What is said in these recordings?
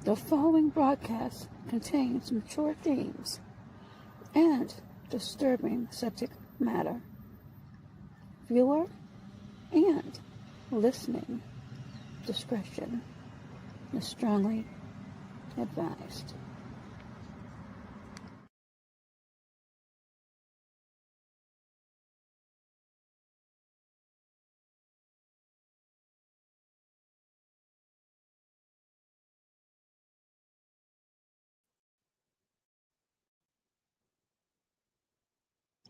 The following broadcast contains mature themes and disturbing subject matter. Viewer and listening discretion is strongly advised.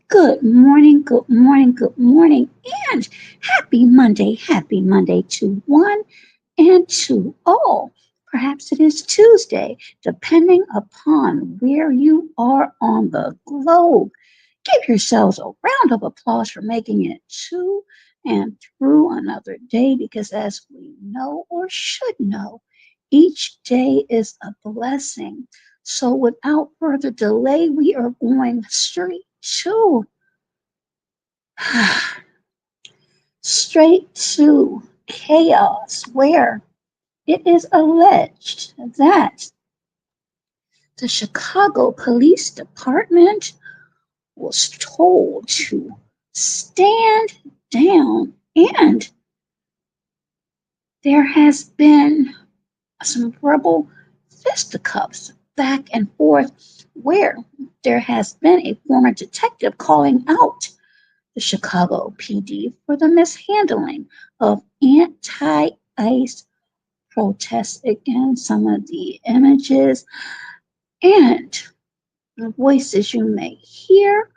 Good morning, good morning, good morning, and happy Monday to one and to all. Perhaps it is Tuesday, depending upon where you are on the globe. Give yourselves a round of applause for making it to and through another day because, as we know or should know, each day is a blessing. So, without further delay, we are going straight to chaos, where it is alleged that the Chicago Police Department was told to stand down, and there has been some verbal fisticuffs back and forth where there has been a former detective calling out the Chicago PD for the mishandling of anti-ICE protests. Again, some of the images and the voices you may hear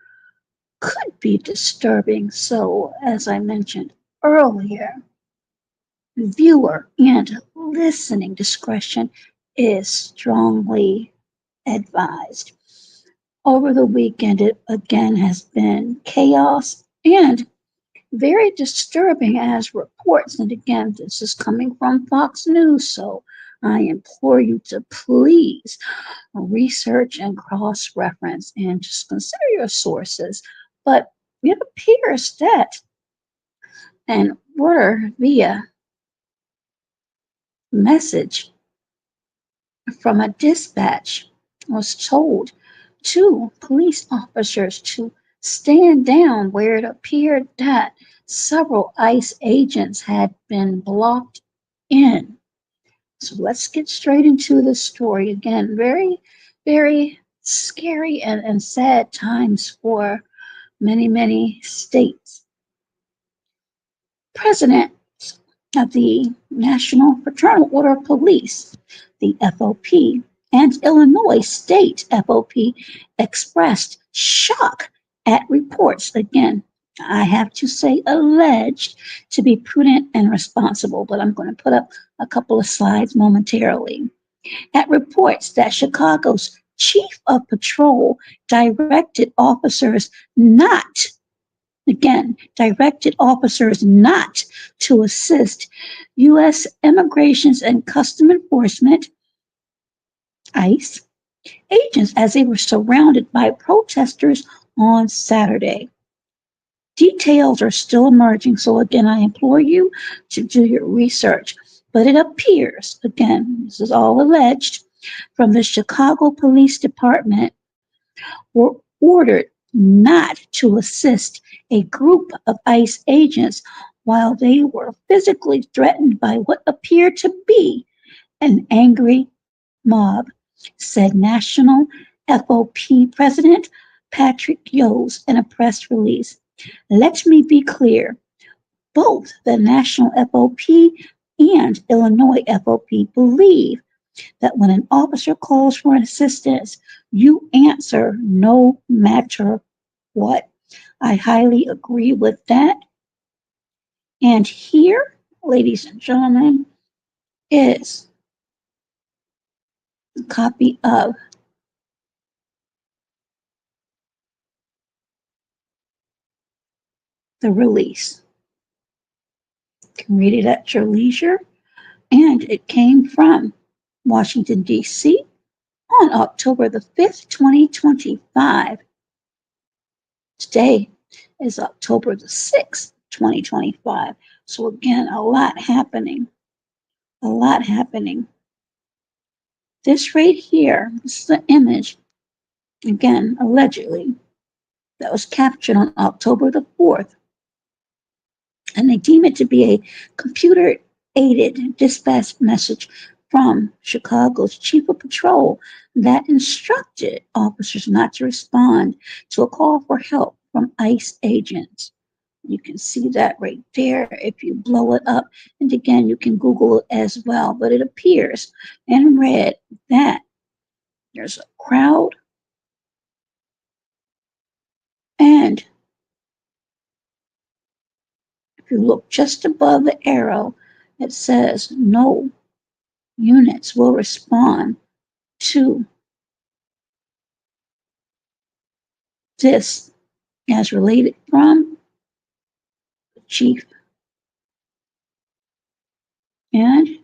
could be disturbing. So, as I mentioned earlier, viewer and listening discretion is strongly advised. Over the weekend, it again has been chaos and very disturbing as reports. And again, this is coming from Fox News, so I implore you to please research and cross reference and just consider your sources. But it appears that an order via message from a dispatch was told to police officers to stand down, where it appeared that several ICE agents had been blocked in. So let's get straight into the story. Again, very, very scary and sad times for many, many states. President of the National Fraternal Order of Police, the FOP, and Illinois State FOP expressed shock at reports. Again, I have to say alleged to be prudent and responsible, but I'm going to put up a couple of slides momentarily. At reports that Chicago's chief of patrol directed officers not to assist U.S. Immigrations and Custom Enforcement, ICE, agents as they were surrounded by protesters on Saturday. Details are still emerging, so again, I implore you to do your research. But it appears, again, this is all alleged, from the Chicago Police Department were ordered not to assist a group of ICE agents while they were physically threatened by what appeared to be an angry mob, said National FOP President Patrick Yos in a press release. Let me be clear, both the National FOP and Illinois FOP believe that when an officer calls for assistance, you answer no matter what. I highly agree with that. And here, ladies and gentlemen, is a copy of the release. You can read it at your leisure. And it came from Washington, D.C. on October the 5th, 2025. Today is October the 6th, 2025. So again, a lot happening. A lot happening. This right here, this is the image, again, allegedly, that was captured on October the 4th. And they deem it to be a computer aided dispatch message from Chicago's chief of patrol that instructed officers not to respond to a call for help from ICE agents. You can see that right there if you blow it up. And again, you can Google it as well. But it appears in red that there's a crowd, and if you look just above the arrow, it says no units will respond to this as related from the chief. And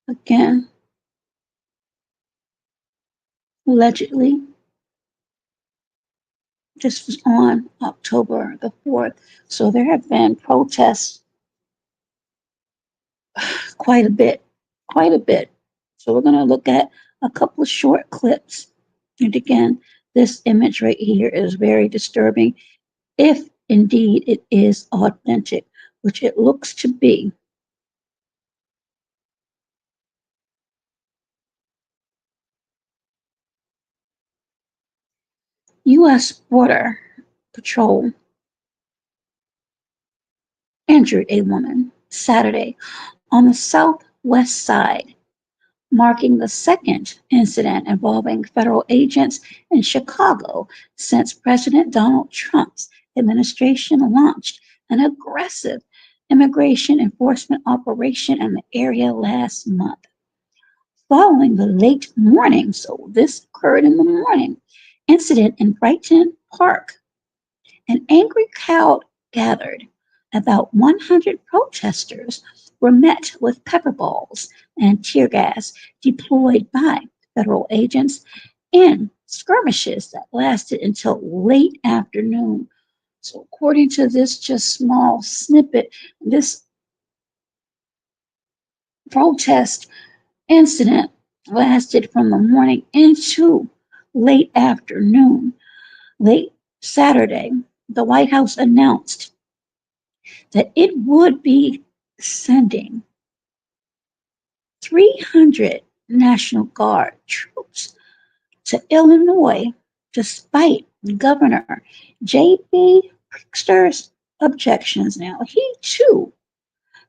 again, allegedly, this was on October the 4th. So there have been protests quite a bit, quite a bit. So we're going to look at a couple of short clips. And again, this image right here is very disturbing if indeed it is authentic, which it looks to be. U.S. Border Patrol injured a woman Saturday on the southwest side, marking the second incident involving federal agents in Chicago since President Donald Trump's administration launched an aggressive immigration enforcement operation in the area last month. Following the late morning, so this occurred in the morning, incident in Brighton Park, an angry crowd gathered. About 100 protesters were met with pepper balls and tear gas deployed by federal agents in skirmishes that lasted until late afternoon. So, according to this just small snippet, this protest incident lasted from the morning into late afternoon. Late Saturday, the White House announced that it would be sending 300 National Guard troops to Illinois despite Governor J.B. Pritzker's objections. Now, he too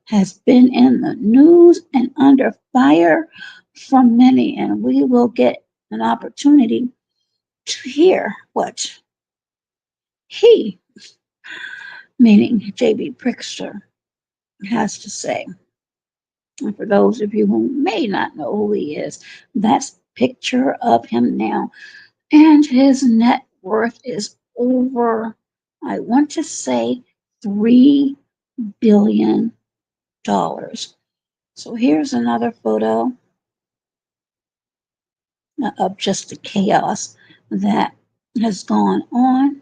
has been in the news and under fire from many, and we will get an opportunity to hear what he, meaning J.B. Pritzker, has to say. And for those of you who may not know who he is, that's a picture of him now. And his net worth is over, I want to say, $3 billion. So here's another photo of just the chaos that has gone on.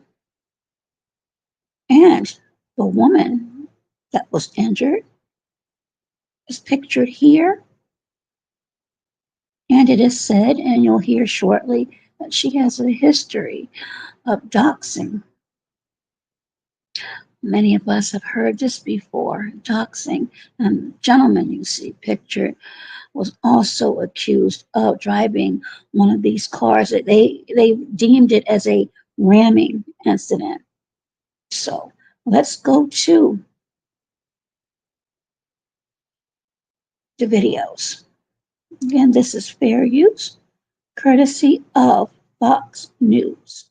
And the woman that was injured is pictured here. And it is said, and you'll hear shortly, that she has a history of doxing. Many of us have heard this before, doxing. And the gentleman you see pictured was also accused of driving one of these cars. They deemed it as a ramming incident. So let's go to the videos. Again, this is fair use, courtesy of Fox News.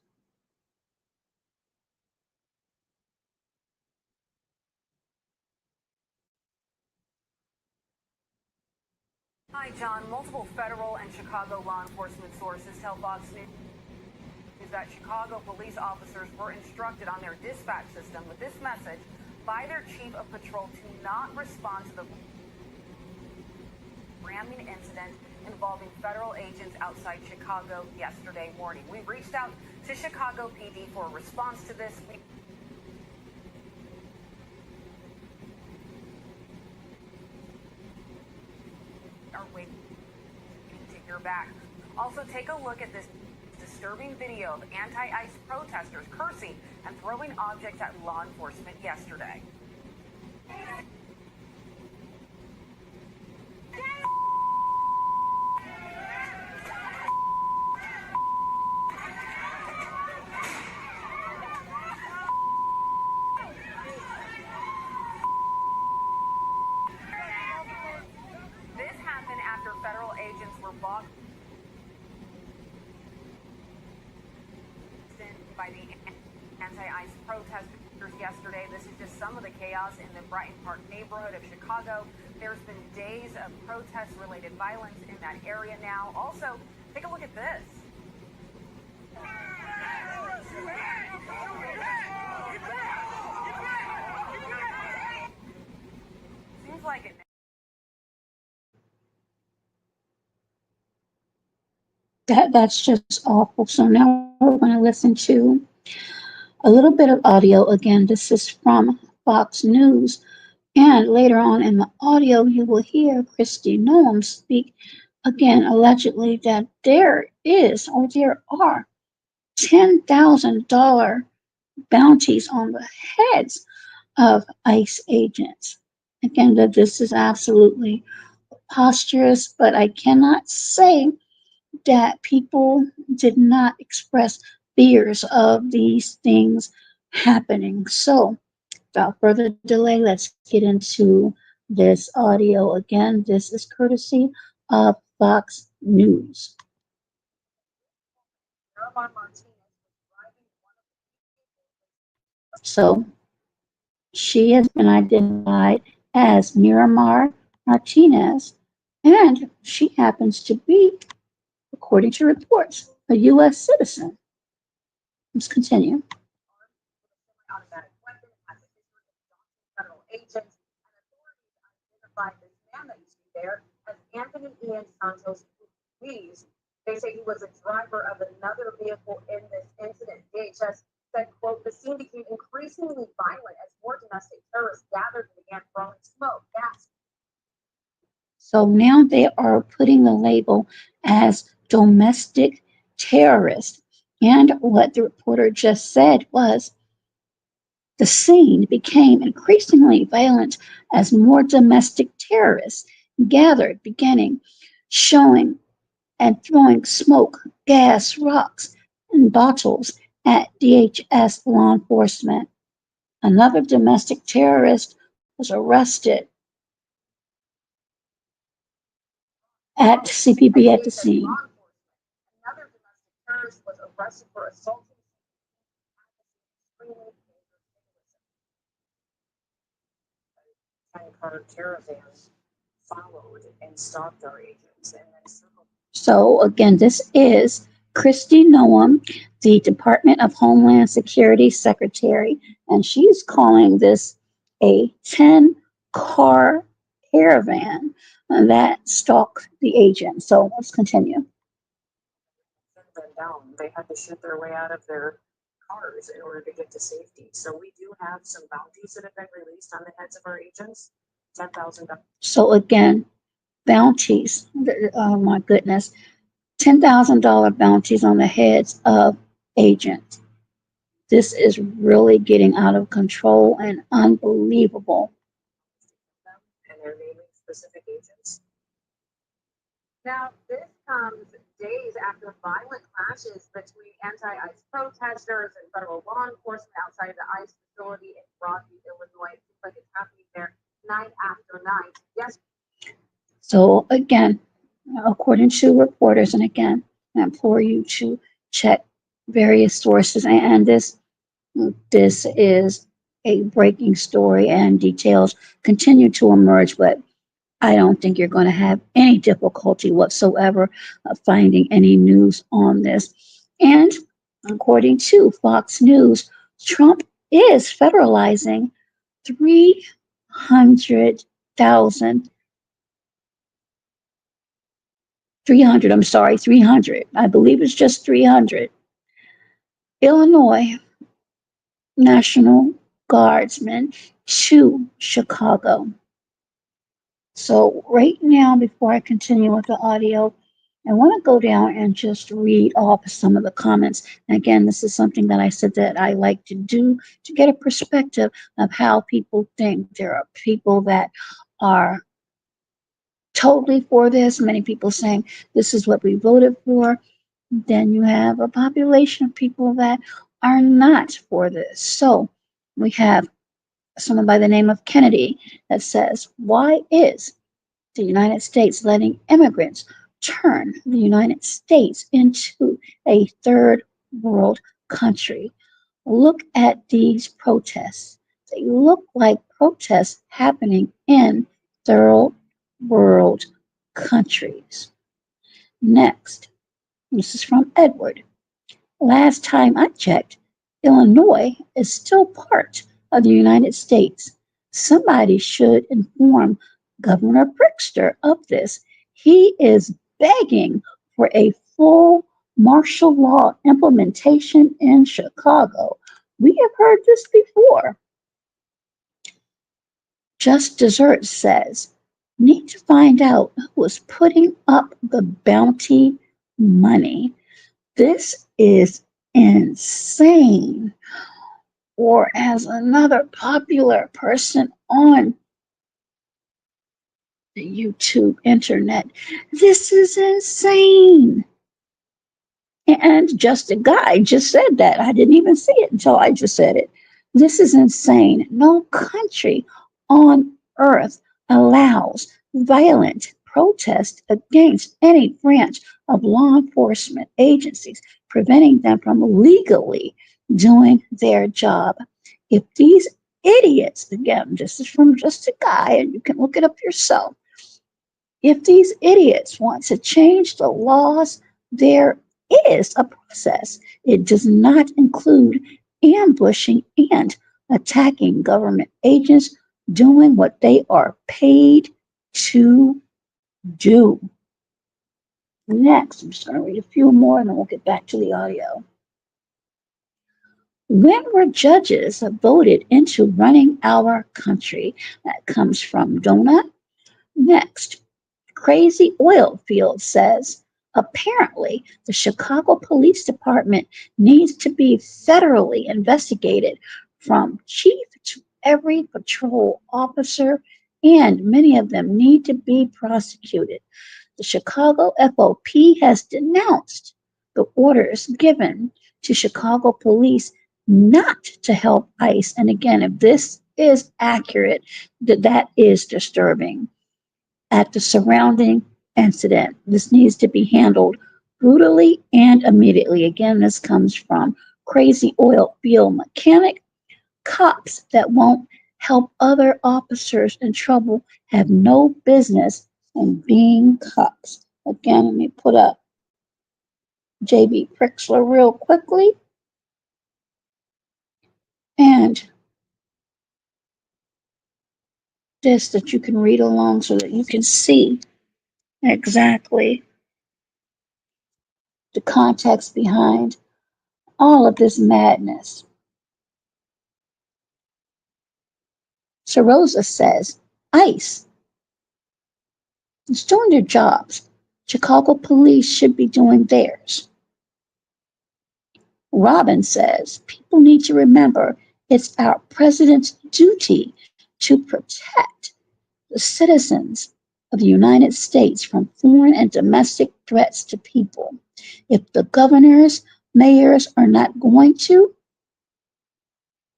Hi, John. Multiple federal and Chicago law enforcement sources tell Fox News that Chicago police officers were instructed on their dispatch system with this message by their chief of patrol to not respond to the ramming incident involving federal agents outside Chicago yesterday morning. We reached out to Chicago PD for a response to this. We are waiting. your back. Also, take a look at this disturbing video of anti-ICE protesters cursing and throwing objects at law enforcement yesterday. This happened after federal agents were bogged by the anti-ICE protesters yesterday. This is just some of the chaos in the Brighton Park neighborhood of Chicago. There's been days of protest-related violence in that area now. Also, take a look at this. Seems like it. That's just awful. So now we're going to listen to a little bit of audio. Again, this is from Fox News. And later on in the audio, you will hear Kristi Noem speak again, allegedly that there are $10,000 bounties on the heads of ICE agents. Again, that this is absolutely preposterous, but I cannot say that people did not express fears of these things happening. So, without further delay, let's get into this audio. Again, this is courtesy of Fox News. So, she has been identified as Miramar Martinez, and she happens to be, according to reports, a U.S. citizen. Let's continue. Federal agents and authorities identified this man that you see there as Anthony Ian Santos Ruiz. They say he was a driver of another vehicle in this incident. DHS said, quote, the scene became increasingly violent as more domestic terrorists gathered and began throwing smoke, gas. So now they are putting the label as domestic terrorist. And what the reporter just said was, the scene became increasingly violent as more domestic terrorists gathered, beginning showing and throwing smoke, gas, rocks, and bottles at DHS law enforcement. Another domestic terrorist was arrested at CPB at the scene. Another domestic terrorist was arrested for assaulting car caravans followed and stopped our agents and then circled. So again, this is Kristi Noem, the Department of Homeland Security Secretary, and she's calling this a 10-car caravan that stalked the agent. So let's continue. Down. They had to shoot their way out of their cars in order to get to safety. So we do have some bounties that have been released on the heads of our agents. $10,000. So again, bounties. Oh my goodness. $10,000 bounties on the heads of agents. This is really getting out of control and unbelievable. And they're naming specific agents. Now, this comes days after violent clashes between anti-ICE protesters and federal law enforcement outside of the ICE facility in Broadview, Illinois. It seems like it's happening there night after night. Yes. So again, according to reporters, and again, I implore you to check various sources, and this is a breaking story, and details continue to emerge, but I don't think you're going to have any difficulty whatsoever finding any news on this. And according to Fox News, Trump is federalizing 300, I believe it's just 300 Illinois National Guardsmen to Chicago. So right now, before I continue with the audio, I want to go down and just read off some of the comments. And again, this is something that I said that I like to do to get a perspective of how people think. There are people that are totally for this, many people saying this is what we voted for. Then you have a population of people that are not for this. So we have someone by the name of Kennedy that says, why is the United States letting immigrants turn the United States into a third world country? Look at these protests. They look like protests happening in third world countries. Next, this is from Edward. Last time I checked, Illinois is still part of the United States. Somebody should inform Governor Pritzker of this. He is begging for a full martial law implementation in Chicago. We have heard this before. Just Dessert says, need to find out who was putting up the bounty money. This is insane. Or as another popular person on the YouTube internet, this is insane. And just a guy just said that. I didn't even see it until I just said it. This is insane. No country on earth allows violent protest against any branch of law enforcement agencies, preventing them from legally doing their job. If these idiots, again, this is from just a guy, and you can look it up yourself. If these idiots want to change the laws, there is a process. It does not include ambushing and attacking government agents doing what they are paid to do. Next, I'm just going to read a few more and then we'll get back to the audio. When were judges voted into running our country? That comes from Donna. Next, Crazy Oil Field says, apparently the Chicago Police Department needs to be federally investigated from chief to every patrol officer, and many of them need to be prosecuted. The Chicago FOP has denounced the orders given to Chicago police not to help ICE. And again, if this is accurate, that is disturbing. At the surrounding incident, this needs to be handled brutally and immediately. Again, this comes from Crazy Oil Field Mechanic. Cops that won't help other officers in trouble have no business in being cops. Again, let me put up J.B. Pritzker real quickly. And this that you can read along so that you can see exactly the context behind all of this madness. Sarosa says, ICE is doing their jobs. Chicago police should be doing theirs. Robin says, people need to remember it's our president's duty to protect the citizens of the United States from foreign and domestic threats to people. If the governors, mayors are not going to,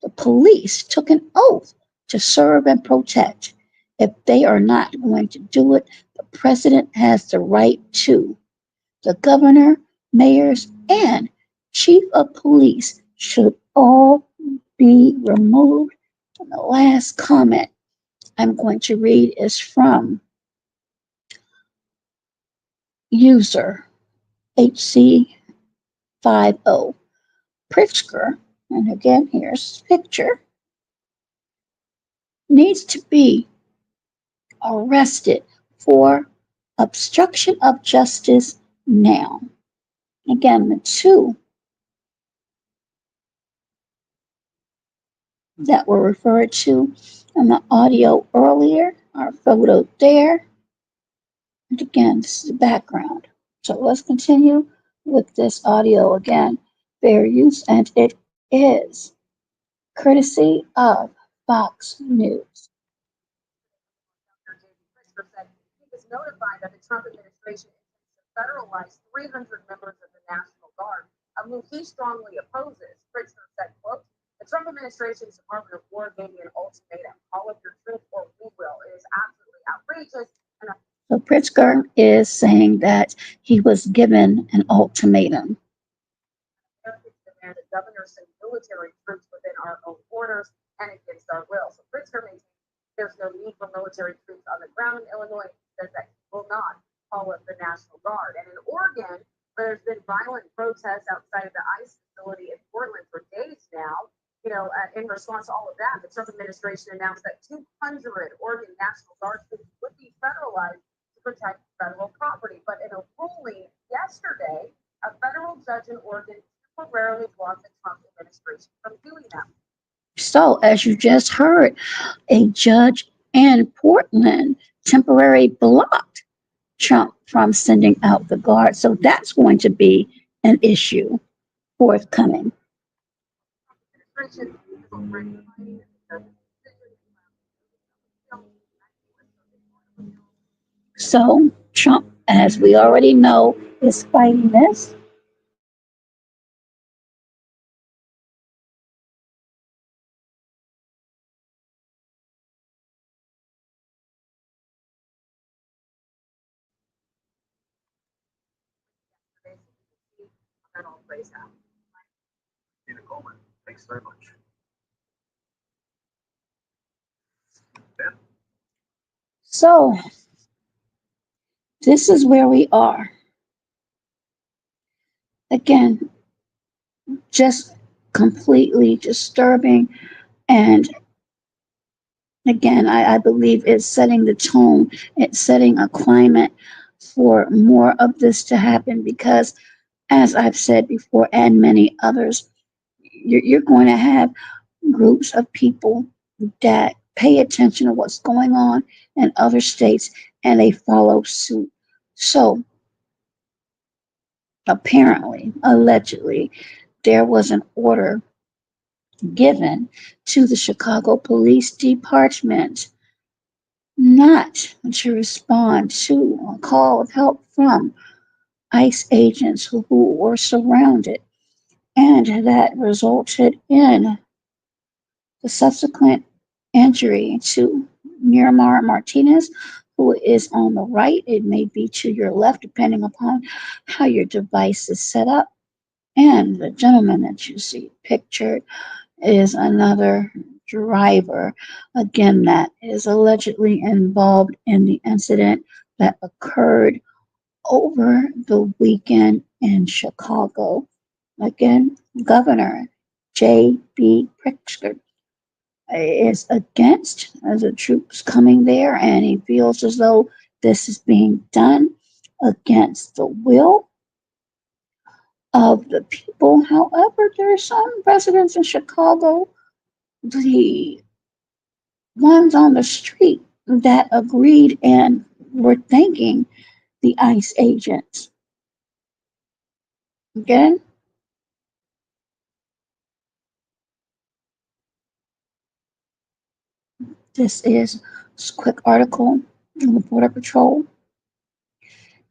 the police took an oath to serve and protect. If they are not going to do it, the president has the right to. The governor, mayors, and chief of police should all be removed. And the last comment I'm going to read is from user HC50 Pritzker. And again, here's the picture. Needs to be arrested for obstruction of justice now. Again, the two that were referred to in the audio earlier are photoed there. And again, this is the background. So let's continue with this audio again. Fair use, and it is courtesy of Fox News. Dr. J.B. Pritzker said he was notified that the Trump administration intends to federalize 300 members of the National Guard, a move he strongly opposes. Pritzker said, quote, the Trump administration's Department of War gave me an ultimatum. Call up your troops or we will. It is absolutely outrageous. And So Pritzker is saying that he was given an ultimatum. Americans demand that governors send military troops within our own borders and against our will. So Pritzker maintains there's no need for military troops on the ground in Illinois. He says that he will not call up the National Guard. And in Oregon, where there's been violent protests outside of the ICE facility in Portland for days now, in response to all of that, the Trump administration announced that 200 Oregon National Guard troops would be federalized to protect federal property. But in a ruling yesterday, a federal judge in Oregon temporarily blocked the Trump administration from doing that. So, as you just heard, a judge in Portland temporarily blocked Trump from sending out the guard. So that's going to be an issue forthcoming. So Trump, as we already know, is fighting this. That all plays out. Tina Coleman, thanks very much. Ben? So this is where we are. Again, just completely disturbing. And again, I believe it's setting the tone, it's setting a climate for more of this to happen because, as I've said before, and many others, you're going to have groups of people that pay attention to what's going on in other states and they follow suit. So apparently, allegedly, there was an order given to the Chicago Police Department not to respond to a call of help from ICE agents who were surrounded, and that resulted in the subsequent injury to Miramar Martinez, who is on the right. It may be to your left, depending upon how your device is set up. And the gentleman that you see pictured is another driver, again, that is allegedly involved in the incident that occurred over the weekend in Chicago. Again, Governor J.B. Pritzker is against the troops coming there, and he feels as though this is being done against the will of the people. However, there are some residents in Chicago, the ones on the street, that agreed and were thanking the ICE agents. Again, this is a quick article on the Border Patrol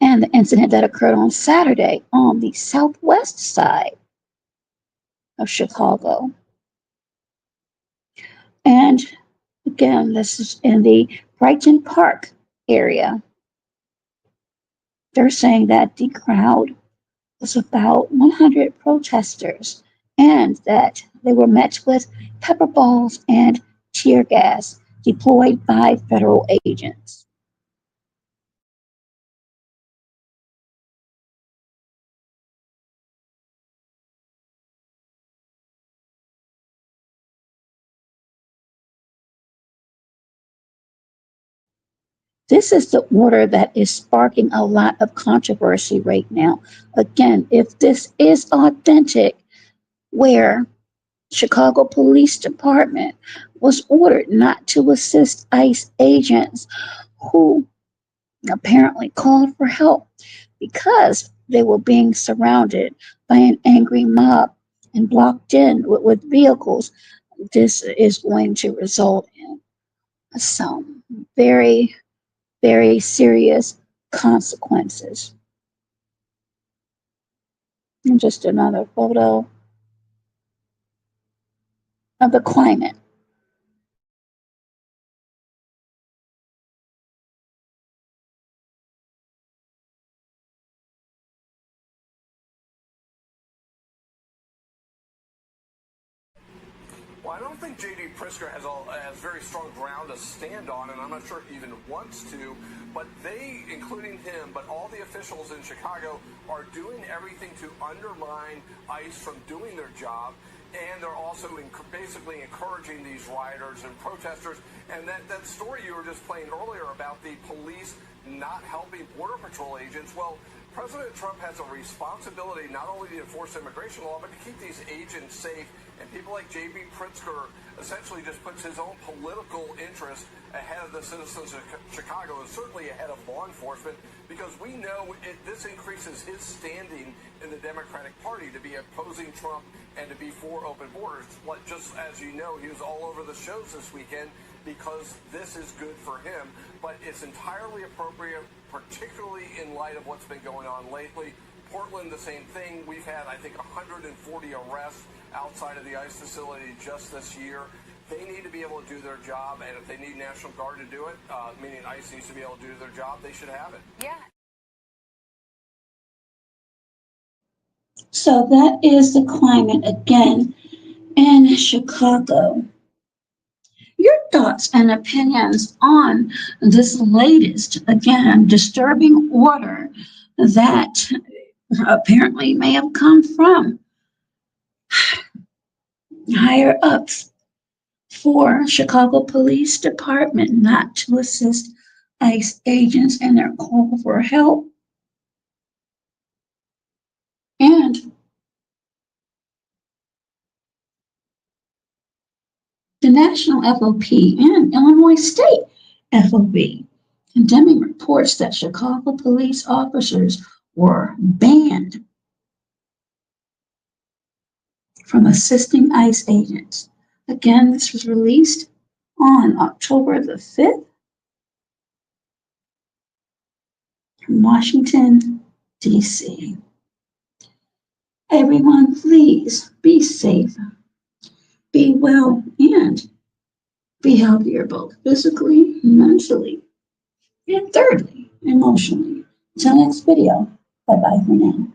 and the incident that occurred on Saturday on the southwest side of Chicago. And again, this is in the Brighton Park area. They're saying that the crowd was about 100 protesters and that they were met with pepper balls and tear gas deployed by federal agents. This is the order that is sparking a lot of controversy right now. Again, if this is authentic, where Chicago Police Department was ordered not to assist ICE agents who apparently called for help because they were being surrounded by an angry mob and blocked in with vehicles. This is going to result in some very, very serious consequences. And just another photo of the climate. Well, I don't think J.D. Pritzker has very strong ground to stand on, and I'm not sure he even wants to. But they, including him, but all the officials in Chicago are doing everything to undermine ICE from doing their job. And they're also basically encouraging these rioters and protesters. And that story you were just playing earlier about the police not helping Border Patrol agents, well, President Trump has a responsibility not only to enforce immigration law, but to keep these agents safe. And people like J.B. Pritzker essentially just puts his own political interest ahead of the citizens of Chicago, and certainly ahead of law enforcement, because we know this increases his standing in the Democratic Party to be opposing Trump and to be for open borders. Just as you know, he was all over the shows this weekend because this is good for him. But it's entirely appropriate, particularly in light of what's been going on lately. Portland, the same thing. We've had, I think, 140 arrests outside of the ICE facility just this year. They need to be able to do their job, and if they need National Guard to do it, meaning ICE needs to be able to do their job, they should have it. Yeah. So that is the climate again in Chicago. Your thoughts and opinions on this latest, again, disturbing order that apparently may have come from higher ups for Chicago Police Department not to assist ICE agents in their call for help. And the National FOP and Illinois State FOP condemning reports that Chicago police officers were banned from assisting ICE agents. Again, this was released on October the 5th from Washington, D.C. Everyone, please be safe, be well, and be healthier, both physically, mentally, and thirdly, emotionally. Until next video, bye-bye for now.